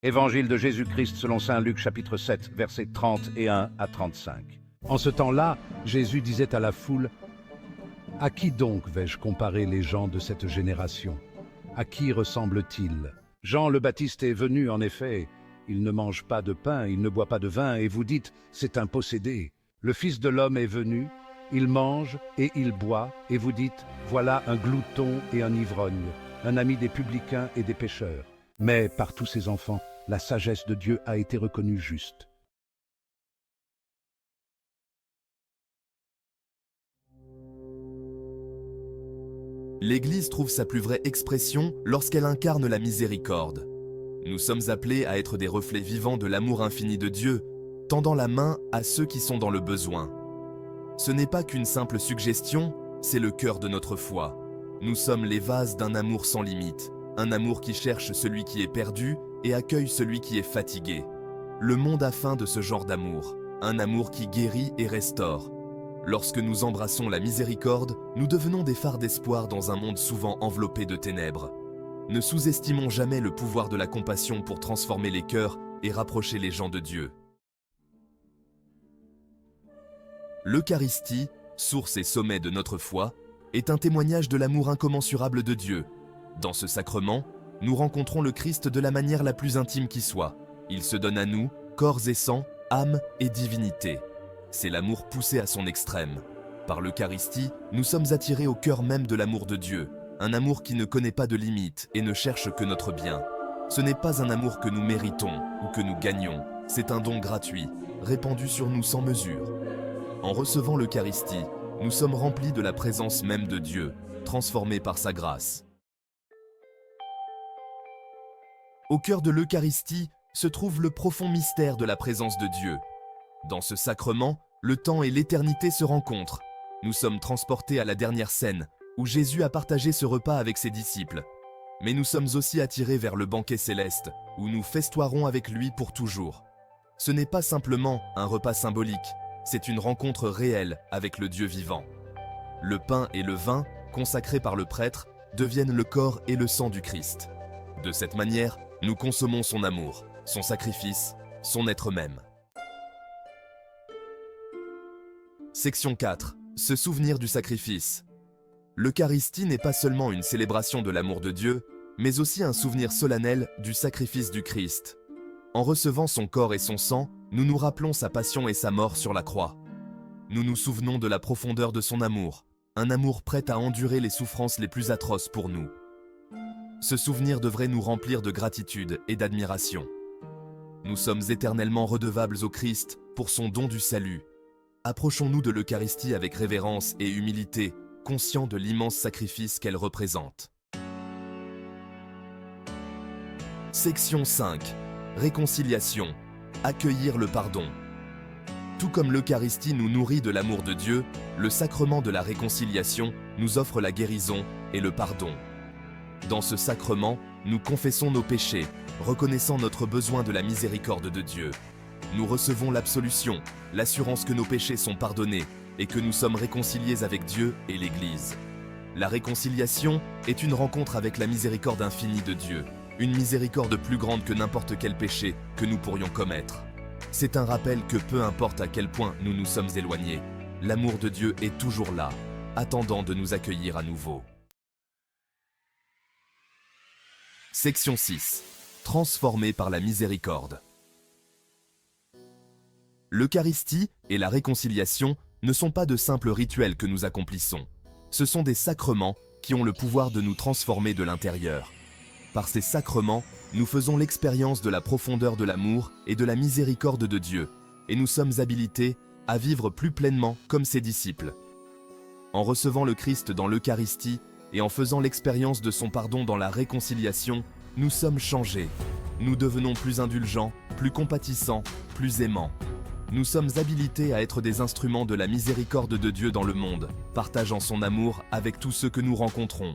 Évangile de Jésus-Christ selon saint Luc chapitre 7, versets 31 à 35. En ce temps-là, Jésus disait à la foule, « À qui donc vais-je comparer les gens de cette génération? À qui ressemblent-ils? Jean le Baptiste est venu, en effet. Il ne mange pas de pain, il ne boit pas de vin, et vous dites, c'est un possédé. Le Fils de l'homme est venu, il mange et il boit, et vous dites, voilà un glouton et un ivrogne, un ami des publicains et des pécheurs. Mais par tous ces enfants, la sagesse de Dieu a été reconnue juste. » L'Église trouve sa plus vraie expression lorsqu'elle incarne la miséricorde. Nous sommes appelés à être des reflets vivants de l'amour infini de Dieu, tendant la main à ceux qui sont dans le besoin. Ce n'est pas qu'une simple suggestion, c'est le cœur de notre foi. Nous sommes les vases d'un amour sans limite, un amour qui cherche celui qui est perdu et accueille celui qui est fatigué. Le monde a faim de ce genre d'amour, un amour qui guérit et restaure. Lorsque nous embrassons la miséricorde, nous devenons des phares d'espoir dans un monde souvent enveloppé de ténèbres. Ne sous-estimons jamais le pouvoir de la compassion pour transformer les cœurs et rapprocher les gens de Dieu. L'Eucharistie, source et sommet de notre foi, est un témoignage de l'amour incommensurable de Dieu. Dans ce sacrement, nous rencontrons le Christ de la manière la plus intime qui soit. Il se donne à nous, corps et sang, âme et divinité. C'est l'amour poussé à son extrême. Par l'Eucharistie, nous sommes attirés au cœur même de l'amour de Dieu, un amour qui ne connaît pas de limites et ne cherche que notre bien. Ce n'est pas un amour que nous méritons ou que nous gagnons, c'est un don gratuit, répandu sur nous sans mesure. En recevant l'Eucharistie, nous sommes remplis de la présence même de Dieu, transformés par sa grâce. Au cœur de l'Eucharistie se trouve le profond mystère de la présence de Dieu. Dans ce sacrement, le temps et l'éternité se rencontrent. Nous sommes transportés à la dernière scène, où Jésus a partagé ce repas avec ses disciples. Mais nous sommes aussi attirés vers le banquet céleste, où nous festoierons avec lui pour toujours. Ce n'est pas simplement un repas symbolique, c'est une rencontre réelle avec le Dieu vivant. Le pain et le vin, consacrés par le prêtre, deviennent le corps et le sang du Christ. De cette manière, nous consommons son amour, son sacrifice, son être même. Section 4. Se souvenir du sacrifice. L'Eucharistie n'est pas seulement une célébration de l'amour de Dieu, mais aussi un souvenir solennel du sacrifice du Christ. En recevant son corps et son sang, nous nous rappelons sa passion et sa mort sur la croix. Nous nous souvenons de la profondeur de son amour, un amour prêt à endurer les souffrances les plus atroces pour nous. Ce souvenir devrait nous remplir de gratitude et d'admiration. Nous sommes éternellement redevables au Christ pour son don du salut. Approchons-nous de l'Eucharistie avec révérence et humilité, conscients de l'immense sacrifice qu'elle représente. Section 5. Réconciliation. Accueillir le pardon. Tout comme l'Eucharistie nous nourrit de l'amour de Dieu, le sacrement de la réconciliation nous offre la guérison et le pardon. Dans ce sacrement, nous confessons nos péchés, reconnaissant notre besoin de la miséricorde de Dieu. Nous recevons l'absolution, l'assurance que nos péchés sont pardonnés et que nous sommes réconciliés avec Dieu et l'Église. La réconciliation est une rencontre avec la miséricorde infinie de Dieu, une miséricorde plus grande que n'importe quel péché que nous pourrions commettre. C'est un rappel que peu importe à quel point nous nous sommes éloignés, l'amour de Dieu est toujours là, attendant de nous accueillir à nouveau. Section 6. Transformé par la miséricorde. L'Eucharistie et la réconciliation ne sont pas de simples rituels que nous accomplissons. Ce sont des sacrements qui ont le pouvoir de nous transformer de l'intérieur. Par ces sacrements, nous faisons l'expérience de la profondeur de l'amour et de la miséricorde de Dieu, et nous sommes habilités à vivre plus pleinement comme ses disciples. En recevant le Christ dans l'Eucharistie et en faisant l'expérience de son pardon dans la réconciliation, nous sommes changés. Nous devenons plus indulgents, plus compatissants, plus aimants. Nous sommes habilités à être des instruments de la miséricorde de Dieu dans le monde, partageant son amour avec tous ceux que nous rencontrons.